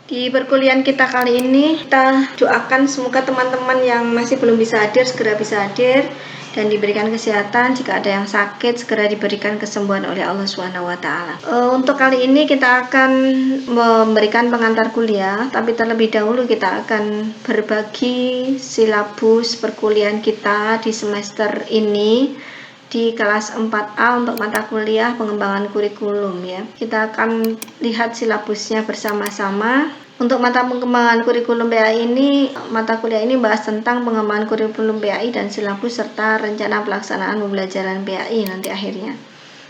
Di perkuliahan kita kali ini, kita doakan semoga teman-teman yang masih belum bisa hadir segera bisa hadir dan diberikan kesehatan. Jika ada yang sakit, segera diberikan kesembuhan oleh Allah SWT. Untuk kali ini kita akan memberikan pengantar kuliah, tapi terlebih dahulu kita akan berbagi silabus perkuliahan kita di semester ini di kelas 4A untuk mata kuliah pengembangan kurikulum ya. Kita akan lihat silabusnya bersama-sama. Untuk mata pengembangan kurikulum PAI ini, mata kuliah ini bahas tentang pengembangan kurikulum PAI dan silabus serta rencana pelaksanaan pembelajaran PAI nanti akhirnya.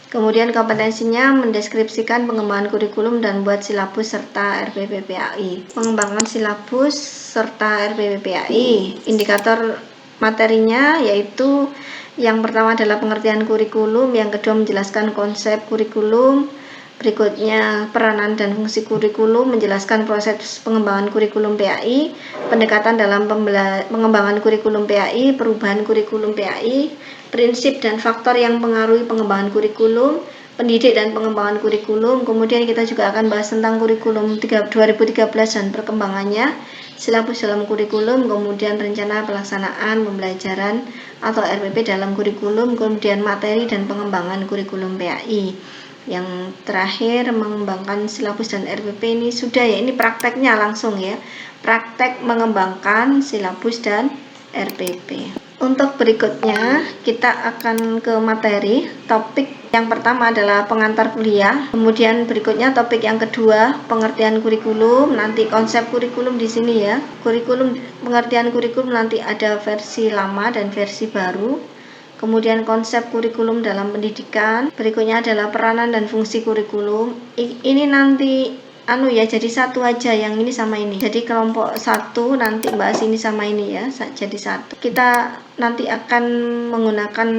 Kemudian kompetensinya mendeskripsikan pengembangan kurikulum dan buat silabus serta RPP PAI. Pengembangan silabus serta RPP PAI. Indikator materinya yaitu yang pertama adalah pengertian kurikulum, yang kedua menjelaskan konsep kurikulum, berikutnya peranan dan fungsi kurikulum, menjelaskan proses pengembangan kurikulum PAI, pendekatan dalam pengembangan kurikulum PAI, perubahan kurikulum PAI, prinsip dan faktor yang mempengaruhi pengembangan kurikulum, pendidik dan pengembangan kurikulum. Kemudian kita juga akan bahas tentang kurikulum 2013 dan perkembangannya, silabus dalam kurikulum, kemudian rencana pelaksanaan pembelajaran atau RPP dalam kurikulum, kemudian materi dan pengembangan kurikulum PAI. Yang terakhir mengembangkan silabus dan RPP ini sudah ya, ini prakteknya langsung ya, praktek mengembangkan silabus dan RPP. Untuk berikutnya kita akan ke materi. Topik yang pertama adalah pengantar kuliah, kemudian berikutnya topik yang kedua pengertian kurikulum, nanti konsep kurikulum di sini ya. Kurikulum, pengertian kurikulum nanti ada versi lama dan versi baru. Kemudian konsep kurikulum dalam pendidikan, berikutnya adalah peranan dan fungsi kurikulum. Ini nanti jadi satu aja, yang ini sama ini. Jadi kelompok satu nanti bahas ini sama ini ya, jadi satu. Kita nanti akan menggunakan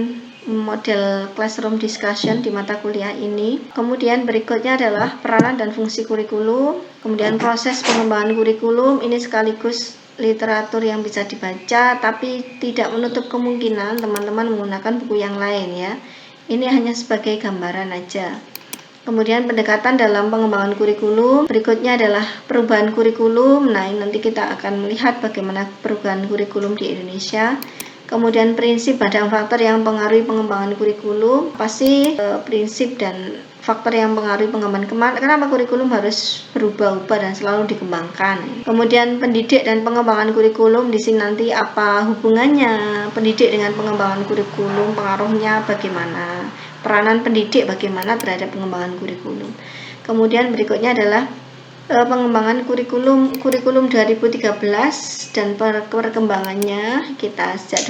model classroom discussion di mata kuliah ini. Kemudian berikutnya adalah peranan dan fungsi kurikulum. Kemudian proses pengembangan kurikulum, ini sekaligus literatur yang bisa dibaca, tapi tidak menutup kemungkinan teman-teman menggunakan buku yang lain ya. Ini hanya sebagai gambaran aja. Kemudian pendekatan dalam pengembangan kurikulum, berikutnya adalah perubahan kurikulum. Nah, nanti kita akan melihat bagaimana perubahan kurikulum di Indonesia. Kemudian prinsip dan faktor yang mempengaruhi pengembangan kurikulum. Pasti prinsip dan faktor yang mempengaruhi pengembangan, kenapa kurikulum harus berubah-ubah dan selalu dikembangkan. Kemudian pendidik dan pengembangan kurikulum, di sini nanti apa hubungannya pendidik dengan pengembangan kurikulum, pengaruhnya bagaimana, peranan pendidik bagaimana terhadap pengembangan kurikulum. Kemudian berikutnya adalah pengembangan kurikulum 2013 dan perkembangannya kita sejak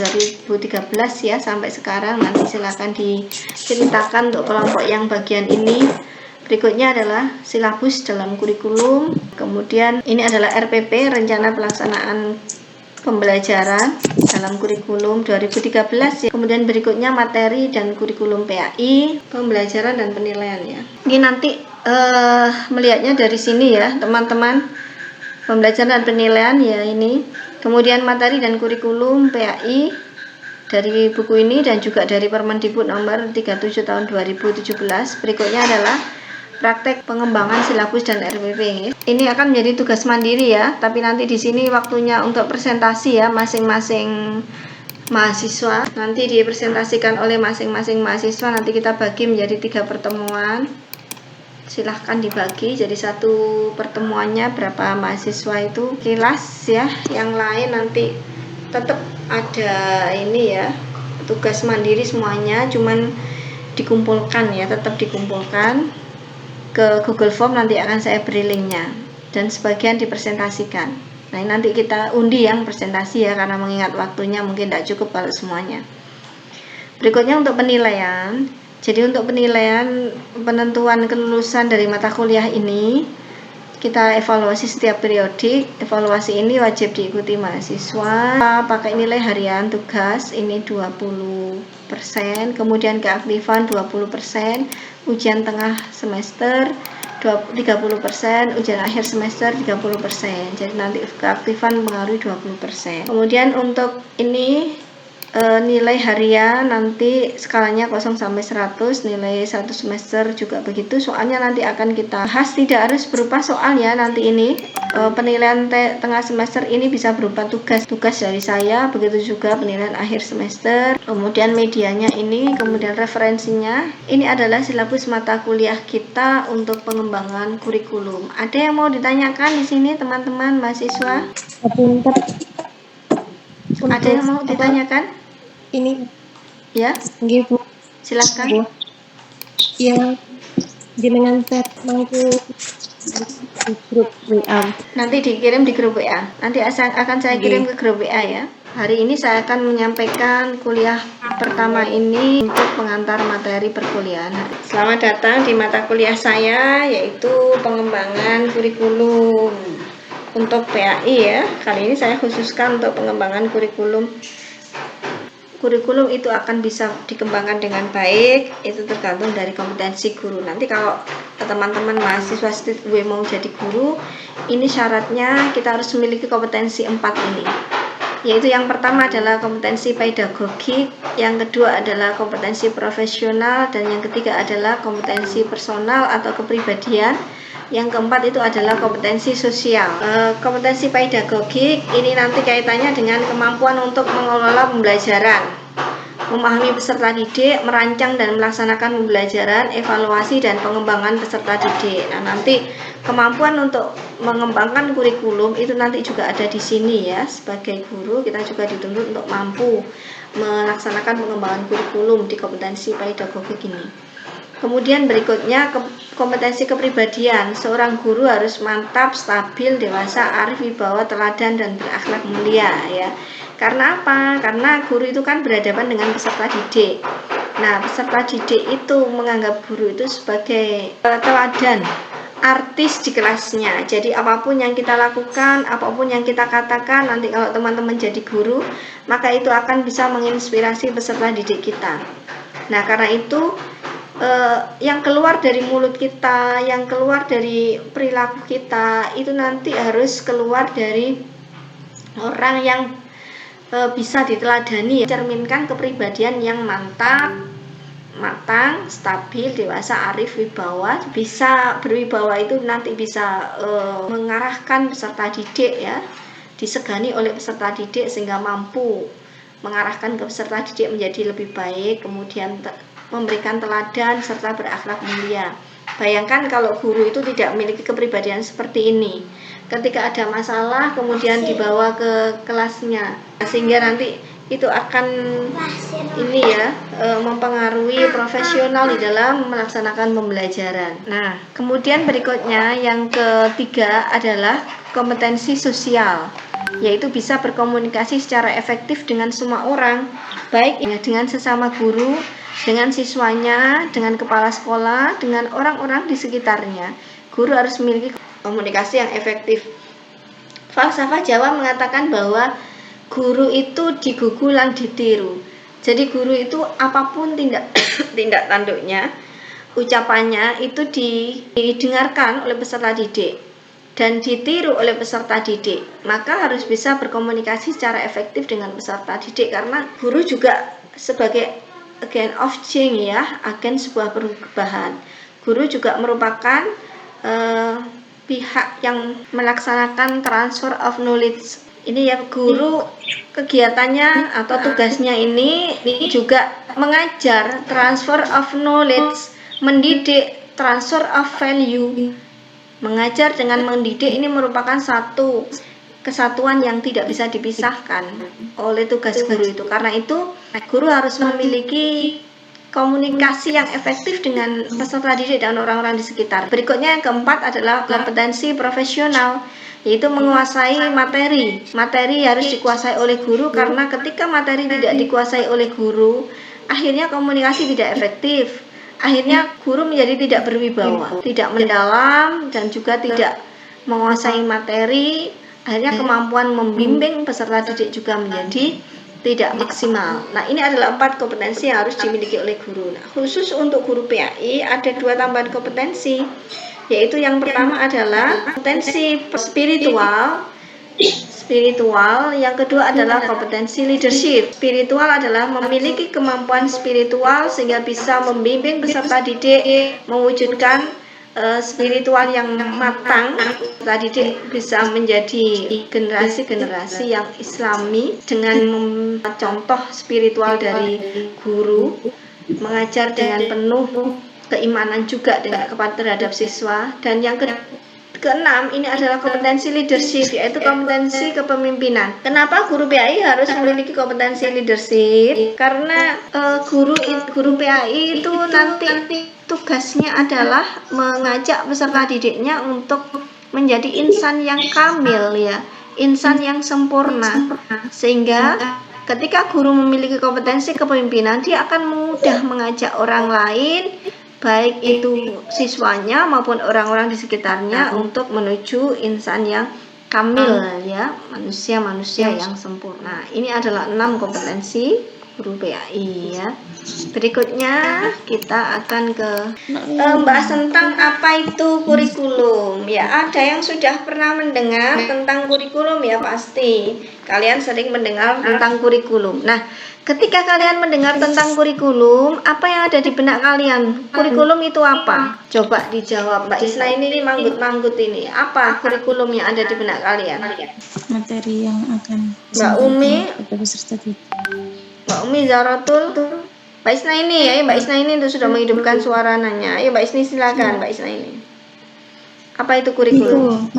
2013 ya sampai sekarang. Nanti silakan diceritakan untuk kelompok yang bagian ini. Berikutnya adalah silabus dalam kurikulum. Kemudian ini adalah RPP, rencana pelaksanaan pembelajaran dalam kurikulum 2013 ya. Kemudian berikutnya materi dan kurikulum PAI, pembelajaran dan penilaian ya. Ini nanti melihatnya dari sini ya teman-teman, pembelajaran dan penilaian ya ini. Kemudian materi dan kurikulum PAI dari buku ini dan juga dari Permendikbud nomor 37 tahun 2017. Berikutnya adalah praktek pengembangan silabus dan RPP. Ini akan menjadi tugas mandiri ya, tapi nanti di sini waktunya untuk presentasi ya, masing-masing mahasiswa nanti dipresentasikan oleh masing-masing mahasiswa. Nanti kita bagi menjadi 3 pertemuan. Silahkan dibagi jadi satu pertemuannya berapa mahasiswa itu kilas ya. Yang lain nanti tetap ada ini ya, tugas mandiri semuanya, cuman dikumpulkan ya, tetap dikumpulkan ke Google Form, nanti akan saya beri linknya, dan sebagian dipresentasikan. Nah, nanti kita undi yang presentasi ya, karena mengingat waktunya mungkin tidak cukup kalau semuanya. Berikutnya untuk penilaian. Jadi untuk penilaian penentuan kelulusan dari mata kuliah ini, kita evaluasi setiap periodik. Evaluasi ini wajib diikuti mahasiswa. Pakai nilai harian tugas ini 20%, kemudian keaktifan 20%, ujian tengah semester 30%, ujian akhir semester 30%. Jadi nanti keaktifan mengaruhi 20%. Kemudian untuk ini Nilai harian nanti skalanya 0 sampai 100, nilai 1 semester juga begitu. Soalnya nanti akan kita bahas, tidak harus berupa soal ya nanti ini. Penilaian tengah semester ini bisa berupa tugas dari saya, begitu juga penilaian akhir semester. Kemudian medianya ini, kemudian referensinya. Ini adalah silabus mata kuliah kita untuk pengembangan kurikulum. Ada yang mau ditanyakan di sini teman-teman mahasiswa? Ada yang mau ditanyakan? Ini ya, Bu. silakan. Yang jenengan mangku di grup WA. Nanti dikirim di grup WA. Nanti akan saya kirim ke grup WA ya. Hari ini saya akan menyampaikan kuliah pertama ini untuk pengantar materi perkuliahan. Selamat datang di mata kuliah saya, yaitu pengembangan kurikulum untuk PAI ya. Kali ini saya khususkan untuk pengembangan kurikulum. Kurikulum itu akan bisa dikembangkan dengan baik, itu tergantung dari kompetensi guru. Nanti kalau teman-teman mahasiswa gue mau jadi guru, ini syaratnya kita harus memiliki kompetensi 4 ini. Yaitu yang pertama adalah kompetensi pedagogik, yang kedua adalah kompetensi profesional, dan yang ketiga adalah kompetensi personal atau kepribadian. Yang keempat itu adalah kompetensi sosial. Kompetensi pedagogik ini nanti kaitannya dengan kemampuan untuk mengelola pembelajaran, memahami peserta didik, merancang dan melaksanakan pembelajaran, evaluasi dan pengembangan peserta didik. Nah, nanti kemampuan untuk mengembangkan kurikulum itu nanti juga ada di sini ya. Sebagai guru kita juga dituntut untuk mampu melaksanakan pengembangan kurikulum di kompetensi pedagogik ini. Kemudian berikutnya kompetensi kepribadian. Seorang guru harus mantap, stabil, dewasa, arif, wibawa, teladan, dan berakhlak mulia ya. Karena apa? Karena guru itu kan berhadapan dengan peserta didik. Nah, peserta didik itu menganggap guru itu sebagai teladan, artis di kelasnya. Jadi apapun yang kita lakukan, apapun yang kita katakan, nanti kalau teman-teman jadi guru, maka itu akan bisa menginspirasi peserta didik kita. Nah, karena itu yang keluar dari mulut kita, yang keluar dari perilaku kita, itu nanti harus keluar dari orang yang bisa diteladani, cerminkan kepribadian yang mantap, matang, stabil, dewasa, arif, wibawa. Bisa berwibawa itu nanti bisa mengarahkan peserta didik ya, disegani oleh peserta didik sehingga mampu mengarahkan ke peserta didik menjadi lebih baik, kemudian memberikan teladan serta berakhlak mulia. Bayangkan kalau guru itu tidak memiliki kepribadian seperti ini. Ketika ada masalah kemudian dibawa ke kelasnya, sehingga nanti itu akan ini ya mempengaruhi profesional di dalam melaksanakan pembelajaran. Nah, kemudian berikutnya yang ketiga adalah kompetensi sosial, yaitu bisa berkomunikasi secara efektif dengan semua orang, baik dengan sesama guru, dengan siswanya, dengan kepala sekolah, dengan orang-orang di sekitarnya. Guru harus memiliki komunikasi yang efektif. Falsafah Jawa mengatakan bahwa guru itu digugulang ditiru. Jadi guru itu apapun tindak tanduknya, ucapannya itu didengarkan oleh peserta didik dan ditiru oleh peserta didik. Maka harus bisa berkomunikasi secara efektif dengan peserta didik, karena guru juga sebagai agent of change ya, agen sebuah perubahan. Guru juga merupakan pihak yang melaksanakan transfer of knowledge. Ini ya, guru kegiatannya atau tugasnya ini juga mengajar, transfer of knowledge, mendidik, transfer of value. Mengajar dengan mendidik ini merupakan satu kesatuan yang tidak bisa dipisahkan oleh tugas guru itu. Karena itu guru harus memiliki komunikasi yang efektif dengan peserta didik dan orang-orang di sekitar. Berikutnya yang keempat adalah kompetensi profesional, yaitu menguasai materi. Materi harus dikuasai oleh guru, karena ketika materi tidak dikuasai oleh guru, akhirnya komunikasi tidak efektif. Akhirnya guru menjadi tidak berwibawa, tidak mendalam, dan juga tidak menguasai materi. Akhirnya kemampuan membimbing peserta didik juga menjadi tidak maksimal. Nah, ini adalah 4 kompetensi yang harus dimiliki oleh guru. Nah, khusus untuk guru PAI ada 2 tambahan kompetensi, yaitu yang pertama adalah kompetensi spiritual, spiritual. Yang kedua adalah kompetensi leadership. Spiritual adalah memiliki kemampuan spiritual sehingga bisa membimbing peserta didik mewujudkan spiritual yang matang. Peserta didik bisa menjadi generasi-generasi yang islami dengan contoh spiritual dari guru, mengajar dengan penuh keimanan juga terhadap siswa. Dan yang keenam, ini adalah kompetensi leadership, yaitu kompetensi kepemimpinan. Kenapa guru PAI harus memiliki kompetensi leadership? Karena guru PAI itu nanti tugasnya adalah mengajak peserta didiknya untuk menjadi insan yang kamil, ya, insan yang sempurna, sehingga ketika guru memiliki kompetensi kepemimpinan, dia akan mudah mengajak orang lain, baik itu siswanya maupun orang-orang di sekitarnya, untuk menuju insan yang kamil, ya, manusia-manusia yang sempurna. Ini adalah 6 kompetensi guru PAI, ya. Berikutnya kita akan ke bahas tentang apa itu kurikulum. Ya, ada yang sudah pernah mendengar tentang kurikulum, ya, pasti kalian sering mendengar tentang kurikulum. Nah, ketika kalian mendengar tentang kurikulum, apa yang ada di benak kalian? Kurikulum itu apa? Coba dijawab. Mbak Isna ini manggut-manggut ini. Apa kurikulum yang ada di benak kalian? Materi yang akan Mbak Umi, kepada peserta didik. Mbak Umi Zaratul, Mbak Isna ini, ya, Mbak Isna ini itu sudah menghidupkan suara nanya. Ayo Mbak Isni, silakan Mbak Isna ini. Apa itu kurikulum?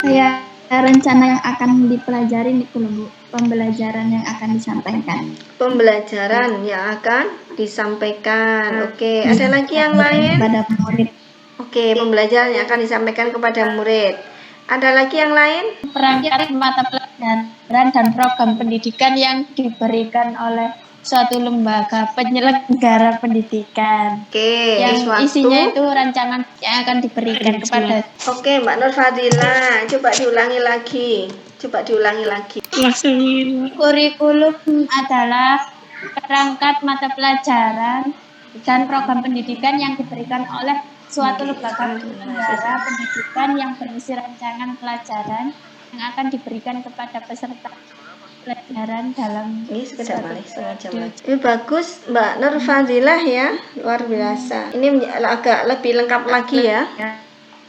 Kayak rencana yang akan dipelajari itu Bu, pembelajaran yang akan disampaikan. Pembelajaran yang akan disampaikan. Oke, ada lagi yang lain? Pada murid. Oke, pembelajaran yang akan disampaikan kepada murid. Ada lagi yang lain? Perangkat mata pelajaran dan program pendidikan yang diberikan oleh suatu lembaga penyelenggara pendidikan. Oke, yang isinya itu rancangan yang akan diberikan kepada. Oke, Mbak Nur Fadila, coba diulangi lagi. Kurikulum adalah perangkat mata pelajaran dan program pendidikan yang diberikan oleh suatu lembaga penyelenggara pendidikan yang berisi rancangan pelajaran yang akan diberikan kepada peserta pelajaran dalam ini sekedar balik setengah jam lagi. Ini bagus Mbak Nur Fadilah, ya, luar biasa. Ini agak lebih lengkap lagi, ya.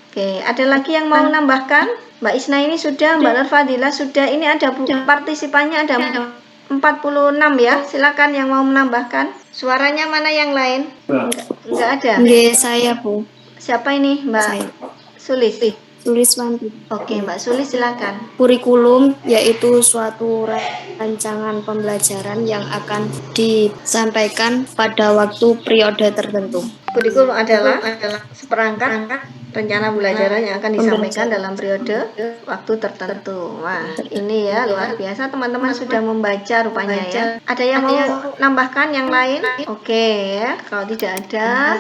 Oke, ada lagi yang mau menambahkan? Mbak Isna ini sudah, Mbak Nur Fadilah sudah. Ini ada partisipannya ada 46, ya. Silakan yang mau menambahkan. Suaranya mana yang lain? Enggak ada. Saya Bu. Siapa ini, Mbak Sulis? Suliswanti. Oke, Mbak Sulis, silakan. Kurikulum yaitu suatu rancangan pembelajaran yang akan disampaikan pada waktu periode tertentu. Kurikulum adalah seperangkat rencana pembelajaran yang akan disampaikan dalam periode waktu tertentu. Wah, ini ya luar biasa, teman-teman sudah membaca rupanya, ya. Ada yang mau nambahkan yang lain? Oke, ya. Kalau tidak ada,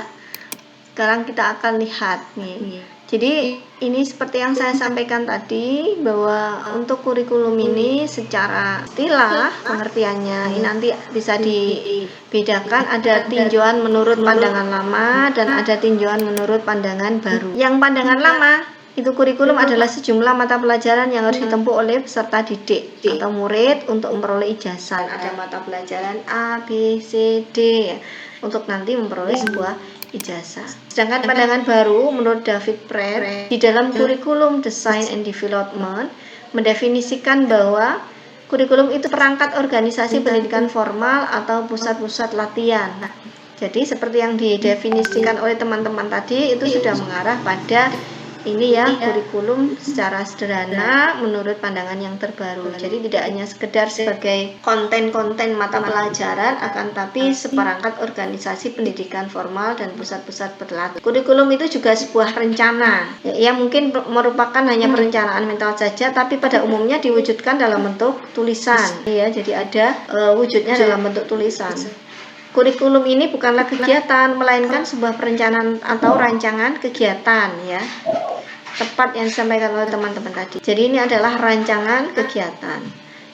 sekarang kita akan lihat nih. Jadi ini seperti yang saya sampaikan tadi, bahwa untuk kurikulum ini secara istilah pengertiannya ini nanti bisa dibedakan, ada tinjauan menurut pandangan lama dan ada tinjauan menurut pandangan baru. Yang pandangan lama itu kurikulum adalah sejumlah mata pelajaran yang harus ditempuh oleh peserta didik atau murid untuk memperoleh ijazah. Ada mata pelajaran A, B, C, D, ya, untuk nanti memperoleh sebuah ijazah. Sedangkan pandangan baru menurut David Pratt di dalam kurikulum Design and Development mendefinisikan bahwa kurikulum itu perangkat organisasi pendidikan formal atau pusat-pusat latihan. Nah, jadi seperti yang didefinisikan oleh teman-teman tadi itu sudah mengarah pada ini, ya, kurikulum secara sederhana menurut pandangan yang terbaru. Jadi tidak hanya sekedar sebagai konten-konten mata pelajaran, akan tapi seperangkat organisasi pendidikan formal dan pusat-pusat pelatihan. Kurikulum itu juga sebuah rencana, ya, mungkin merupakan hanya perencanaan mental saja, tapi pada umumnya diwujudkan dalam bentuk tulisan, ya. Jadi ada wujudnya dalam bentuk tulisan. Kurikulum ini bukanlah kegiatan, melainkan sebuah perencanaan atau rancangan kegiatan, ya. Tepat yang disampaikan oleh teman-teman tadi. Jadi ini adalah rancangan kegiatan.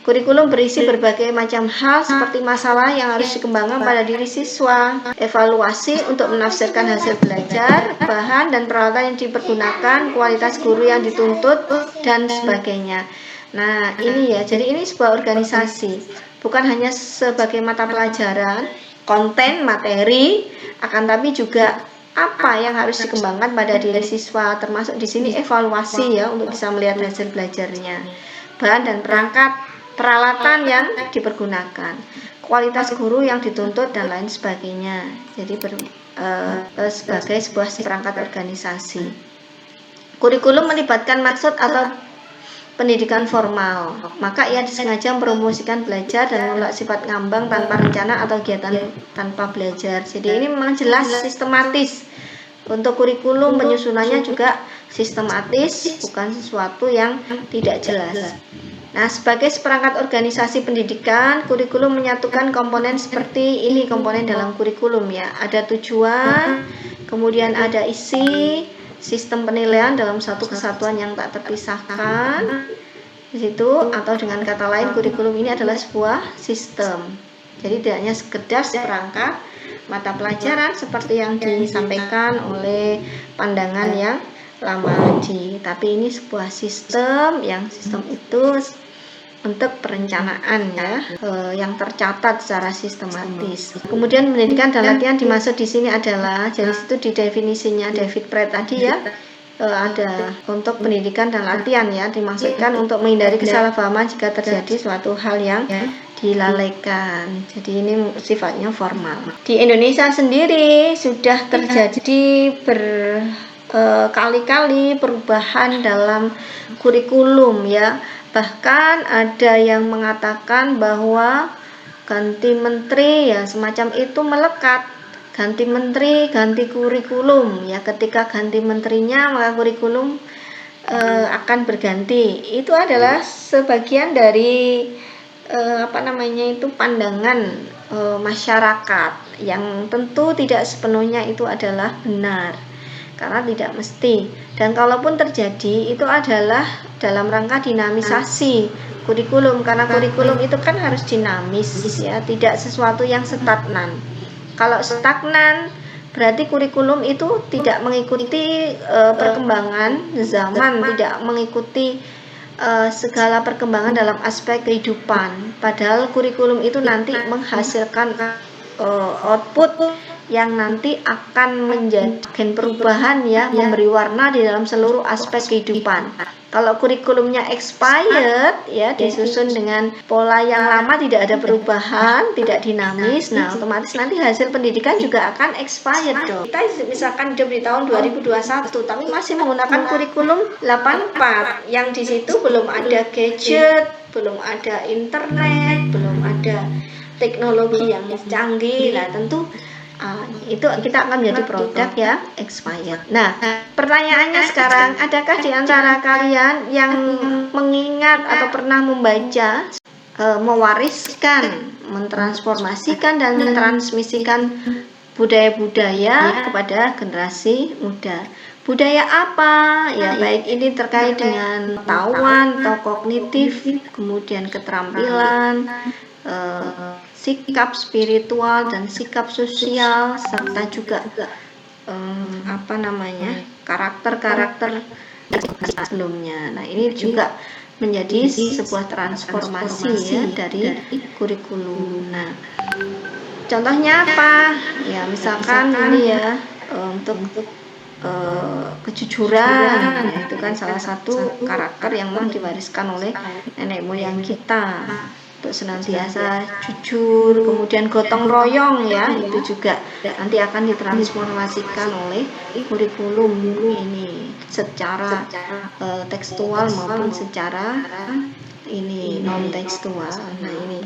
Kurikulum berisi berbagai macam hal seperti masalah yang harus dikembangkan pada diri siswa, evaluasi untuk menafsirkan hasil belajar, bahan dan peralatan yang dipergunakan, kualitas guru yang dituntut, dan sebagainya. Nah, ini ya, jadi ini sebuah organisasi, bukan hanya sebagai mata pelajaran, konten, materi, akan tapi juga apa yang harus dikembangkan pada diri siswa, termasuk di sini evaluasi ya, untuk bisa melihat hasil belajarnya, bahan dan perangkat, peralatan yang dipergunakan, kualitas guru yang dituntut dan lain sebagainya. Jadi sebagai sebuah perangkat organisasi. Kurikulum melibatkan maksud atau pendidikan formal, maka ia disengaja mempromosikan belajar dan menolak sifat ngambang tanpa rencana atau kegiatan tanpa belajar. Jadi ini memang jelas sistematis. Untuk kurikulum penyusunannya juga sistematis, bukan sesuatu yang tidak jelas. Nah, sebagai seperangkat organisasi pendidikan, kurikulum menyatukan komponen seperti ini, komponen dalam kurikulum ya. Ada tujuan, kemudian ada isi, sistem penilaian dalam satu kesatuan yang tak terpisahkan di situ, atau dengan kata lain kurikulum ini adalah sebuah sistem. Jadi tidak hanya sekedar seperangkat mata pelajaran seperti yang disampaikan oleh pandangan yang lama tadi, tapi ini sebuah sistem, yang sistem itu untuk perencanaan ya, yang tercatat secara sistematis. Kemudian pendidikan dan latihan dimaksud di sini adalah, jadi itu di definisinya David Pratt tadi ya, ada untuk pendidikan dan latihan ya, dimaksudkan untuk menghindari kesalahpahaman jika terjadi suatu hal yang dilalaikan. Jadi ini sifatnya formal. Di Indonesia sendiri sudah terjadi berkali-kali perubahan dalam kurikulum ya. Bahkan ada yang mengatakan bahwa ganti menteri ya, semacam itu melekat. Ganti menteri, ganti kurikulum ya. Ketika ganti menterinya, maka kurikulum akan berganti. Itu adalah sebagian dari pandangan masyarakat, yang tentu tidak sepenuhnya itu adalah benar, karena tidak mesti. Dan kalaupun terjadi, itu adalah dalam rangka dinamisasi kurikulum, karena kurikulum itu kan harus dinamis ya, tidak sesuatu yang stagnan. Kalau stagnan berarti kurikulum itu tidak mengikuti perkembangan zaman, tidak mengikuti segala perkembangan dalam aspek kehidupan. Padahal kurikulum itu nanti menghasilkan output yang nanti akan menjadi agen perubahan ya, memberi warna di dalam seluruh aspek kehidupan. Kalau kurikulumnya expired ya, disusun dengan pola yang lama, tidak ada perubahan, tidak dinamis, nah otomatis nanti hasil pendidikan juga akan expired dong. Kita misalkan hidup di tahun 2021 tapi masih menggunakan kurikulum 84 yang di situ belum ada gadget, belum ada internet, belum ada teknologi yang canggih. Nah tentu itu kita akan menjadi produk ya expired. Nah, pertanyaannya sekarang, adakah di antara kalian yang mengingat atau pernah membaca, mewariskan, mentransformasikan dan mentransmisikan budaya-budaya kepada generasi muda? Budaya apa ya, baik ini terkait dengan pengetahuan atau kognitif, kemudian keterampilan, sikap spiritual dan sikap sosial, serta juga karakter-karakter sebelumnya. Nah, ini juga menjadi sebuah transformasi ya dari kurikulum. Nah, contohnya apa? Ya, misalkan ini ya, untuk kejujuran ya, itu kan salah satu karakter yang memang diwariskan oleh nenek moyang kita, untuk senantiasa jujur. Kemudian gotong royong ya, itu juga nanti akan ditransformasikan oleh kurikulum ini secara tekstual maupun secara ini non tekstual. Nah ini,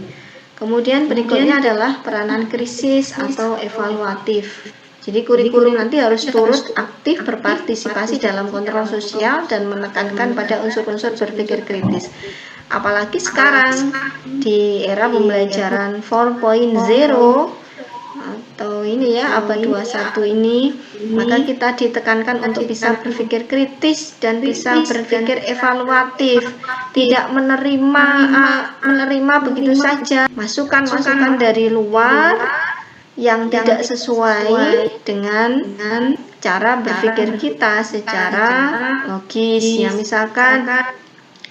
kemudian berikutnya adalah peranan krisis atau evaluatif. Jadi kurikulum nanti harus turut aktif berpartisipasi dalam kontrol sosial dan menekankan pada unsur-unsur berpikir kritis. Apalagi sekarang di era pembelajaran 4.0 atau ini ya, abad 21 ini, maka kita ditekankan untuk bisa berpikir kritis dan bisa berpikir evaluatif, tidak menerima begitu saja masukan-masukan dari luar yang tidak sesuai dengan cara berpikir kita secara logis ya. Misalkan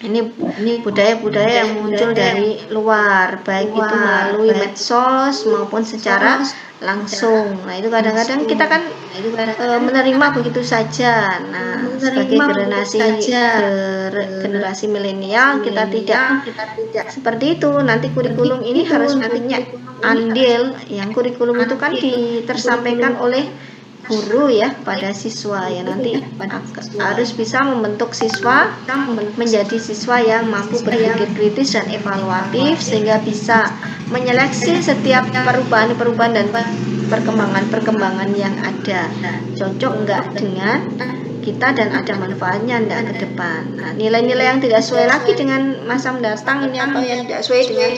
Ini budaya-budaya yang muncul dari luar, baik itu melalui medsos maupun secara langsung. Nah, itu kadang-kadang kita kan menerima begitu saja. Nah, sebagai generasi milenial kita tidak seperti itu. Nanti kurikulum ini harus punya andil, yang kurikulum itu kan tersampaikan oleh guru ya pada siswa ya, nanti harus bisa membentuk siswa menjadi siswa yang mampu berpikir kritis dan evaluatif, sehingga bisa menyeleksi setiap perubahan-perubahan dan perkembangan-perkembangan yang ada, cocok enggak dengan kita dan ada manfaatnya enggak ke depan. Nah, nilai-nilai yang tidak sesuai lagi dengan masa mendatang ini, atau yang tidak sesuai dengan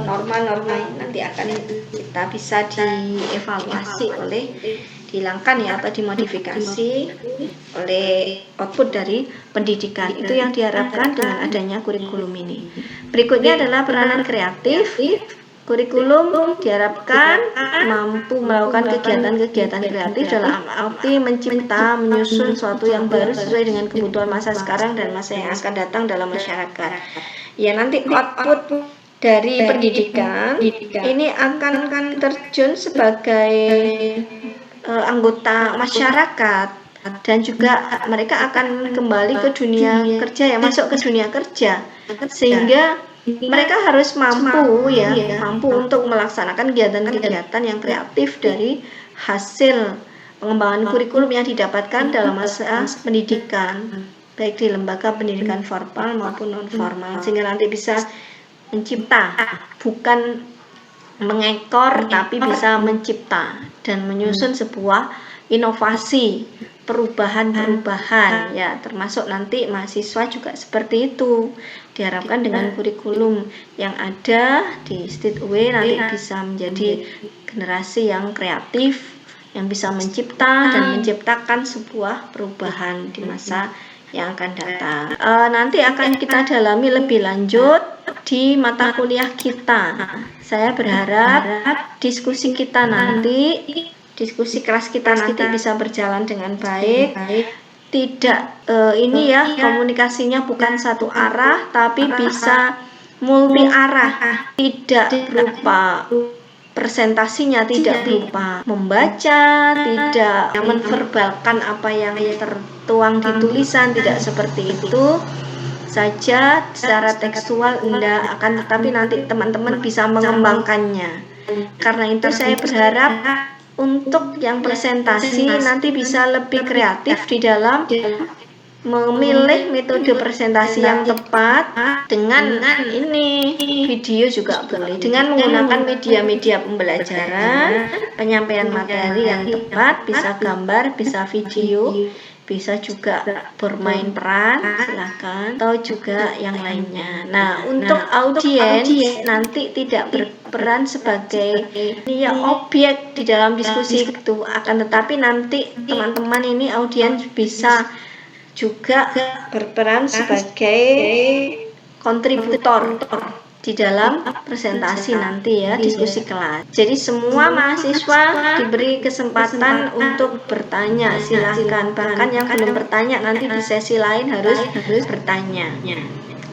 norma-norma nanti akan kita bisa dievaluasi dihilangkan ya, atau dimodifikasi oleh output dari pendidikan. Itu yang diharapkan dengan adanya kurikulum ini. Berikutnya adalah peranan kreatif. Kurikulum diharapkan mampu melakukan kegiatan-kegiatan kreatif dalam arti mencipta, menyusun sesuatu yang baru sesuai dengan kebutuhan masa sekarang dan masa yang akan datang dalam masyarakat. Ya, nanti output dari pendidikan ini akan terjun sebagai anggota masyarakat, dan juga mereka akan kembali ke dunia kerja ya, masuk ke dunia kerja, sehingga mereka harus mampu untuk melaksanakan kegiatan-kegiatan yang kreatif dari hasil pengembangan kurikulum yang didapatkan dalam masa pendidikan, baik di lembaga pendidikan formal maupun non formal, sehingga nanti bisa mencipta, bukan mengekor, tapi bisa mencipta dan menyusun sebuah inovasi, perubahan-perubahan ya, termasuk nanti mahasiswa juga seperti itu. Diharapkan dengan kurikulum yang ada di Streetway nanti bisa menjadi generasi yang kreatif, yang bisa mencipta dan menciptakan sebuah perubahan di masa yang akan datang. Nanti akan kita dalami lebih lanjut di mata kuliah kita. Saya berharap diskusi kelas kita nanti bisa berjalan dengan baik. Tidak komunikasinya bukan satu arah, tapi bisa multi arah. Tidak berupa presentasinya, tidak berupa membaca, tidak menverbalkan apa yang tertuang di tulisan, tidak seperti itu saja secara tekstual enggak, akan tetapi nanti teman-teman bisa mengembangkannya. Karena itu saya berharap untuk yang presentasi nanti bisa lebih kreatif di dalam memilih metode presentasi yang tepat, dengan video juga boleh, dengan menggunakan media-media pembelajaran, penyampaian materi yang tepat, bisa gambar, bisa video, bisa juga bermain peran, silahkan, atau juga yang lainnya. Nah, untuk audiens nanti tidak berperan sebagai objek di dalam diskusi itu, akan tetapi nanti teman-teman ini audiens bisa juga berperan sebagai kontributor di dalam presentasi nanti ya, diskusi kelas. Jadi semua mahasiswa diberi kesempatan untuk bertanya, silahkan. Bahkan yang belum bertanya nanti di sesi lain harus bertanya,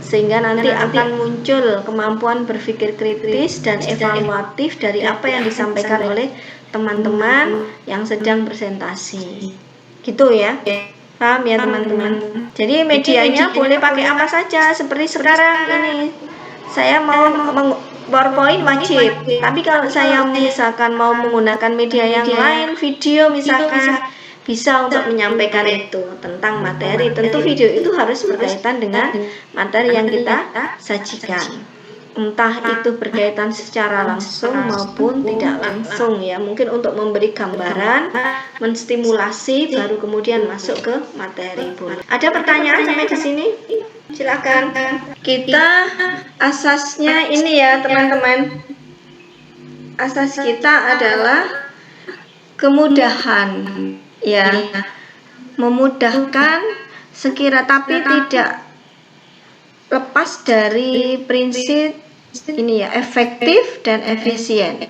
sehingga nanti akan muncul kemampuan berpikir kritis dan evaluatif dari apa yang disampaikan oleh teman-teman yang sedang presentasi. Gitu ya. Paham ya teman-teman? Jadi medianya boleh pakai apa saja, seperti sekarang ini. Saya mau PowerPoint wajib, tapi kalau saya misalkan mau menggunakan media yang lain, video misalkan, bisa untuk menyampaikan itu tentang materi. Tentu video itu harus berkaitan dengan materi yang kita sajikan. Entah itu berkaitan secara langsung maupun tidak langsung ya, mungkin untuk memberi gambaran, menstimulasi, baru kemudian masuk ke materi. Boleh. Ada pertanyaan sampai di sini? Silakan. Kita asasnya ini ya teman-teman. Asas kita adalah kemudahan ya, memudahkan sekira, tapi tidak lepas dari prinsip ini ya, efektif dan efisien.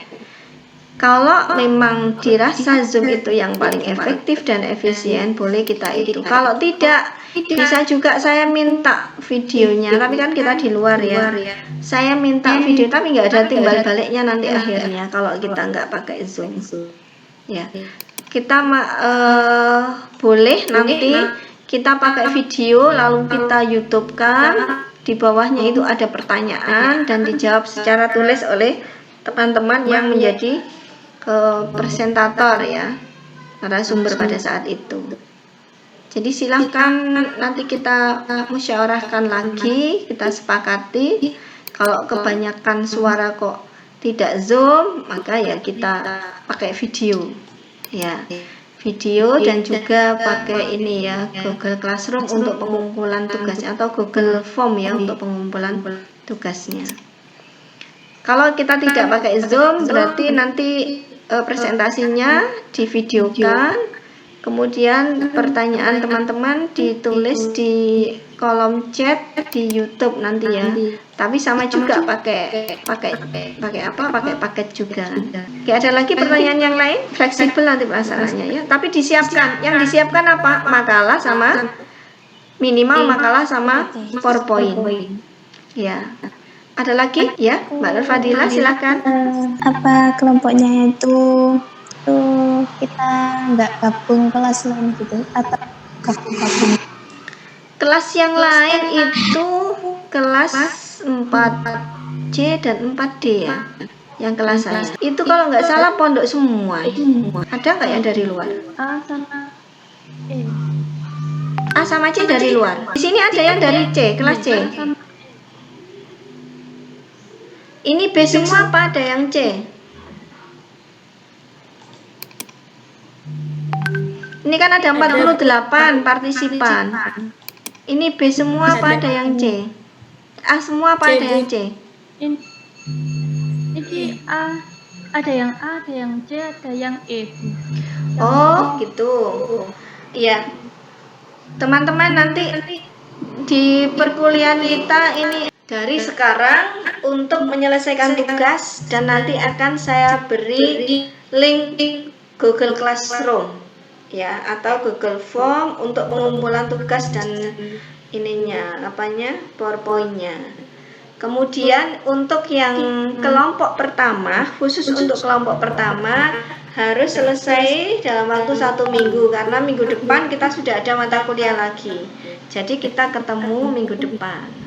Kalau memang dirasa Zoom itu yang paling efektif dan efisien, boleh kita itu. Kalau tidak, bisa juga saya minta videonya, tapi kan kita di luar ya. Saya minta video, tapi nggak ada timbal baliknya nanti akhirnya kalau kita nggak pakai Zoom. Ya, kita boleh nanti kita pakai video lalu kita YouTube-kan. Di bawahnya itu ada pertanyaan dan dijawab secara tulis oleh teman-teman yang menjadi presentator ya, narasumber pada saat itu. Jadi silahkan nanti kita musyawarahkan lagi, kita sepakati. Kalau kebanyakan suara kok tidak Zoom, maka ya kita pakai video ya, video dan juga pakai ini ya, Google Classroom untuk pengumpulan tugasnya atau Google Form ya untuk pengumpulan tugasnya. Kalau kita tidak pakai Zoom, berarti nanti presentasinya divideokan, kemudian pertanyaan teman-teman ditulis di kolom chat di YouTube nanti ya. Tapi sama juga pakai paket juga. Oke, ada lagi pertanyaan yang lain? Fleksibel nanti pelaksanaannya ya. Tapi disiapkan. Yang disiapkan apa? Makalah sama minimal makalah sama PowerPoint. Ya. Ada lagi ya, Mbak Nur Fadila silakan. Apa kelompoknya itu kita nggak gabung kelas lain gitu atau gabung? Kelas yang lain itu kelas 4C dan 4D ya. Yang kelas saya itu kalau nggak salah pondok semua. Ada nggak yang dari luar? A sama C dari luar. Di sini ada yang dari C, kelas C. Ini B semua apa ada yang C? Ini kan ada 48 partisipan. Ini B semua apa ada yang C? A semua apa ada yang C? Ini A, ada yang A, ada yang C, ada yang E. Oh, gitu. Iya. Teman-teman nanti di perkuliahan kita ini dari sekarang untuk menyelesaikan tugas dan nanti akan saya beri link Google Classroom ya atau Google Form untuk pengumpulan tugas dan PowerPoint-nya. Kemudian untuk yang kelompok pertama, khusus untuk kelompok pertama harus selesai dalam waktu 1 minggu karena minggu depan kita sudah ada mata kuliah lagi. Jadi kita ketemu minggu depan.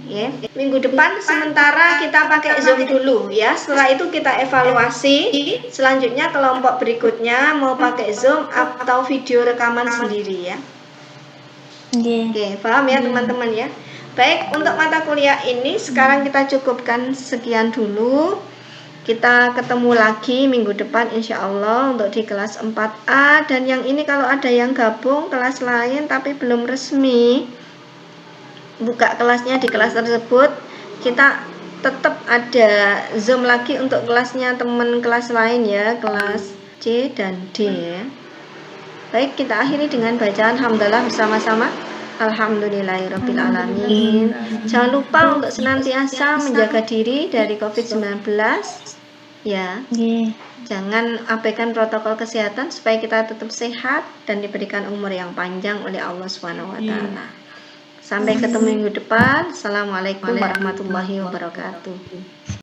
Ya, minggu depan sementara kita pakai Zoom dulu ya. Setelah itu kita evaluasi. Selanjutnya kelompok berikutnya mau pakai Zoom atau video rekaman sendiri ya. Oke, paham ya teman-teman ya. Baik, untuk mata kuliah ini sekarang kita cukupkan sekian dulu. Kita ketemu lagi minggu depan insya Allah untuk di kelas 4A. Dan yang ini kalau ada yang gabung kelas lain tapi belum resmi buka kelasnya di kelas tersebut, kita tetap ada Zoom lagi untuk kelasnya teman kelas lain ya, kelas C dan D ya. Baik, kita akhiri dengan bacaan hamdalah bersama-sama. Alhamdulillahirrabbilalamin. Jangan lupa untuk senantiasa menjaga diri dari COVID-19 ya. Jangan abaikan protokol kesehatan supaya kita tetap sehat dan diberikan umur yang panjang oleh Allah SWT. Sampai ketemu minggu depan. Assalamualaikum warahmatullahi wabarakatuh.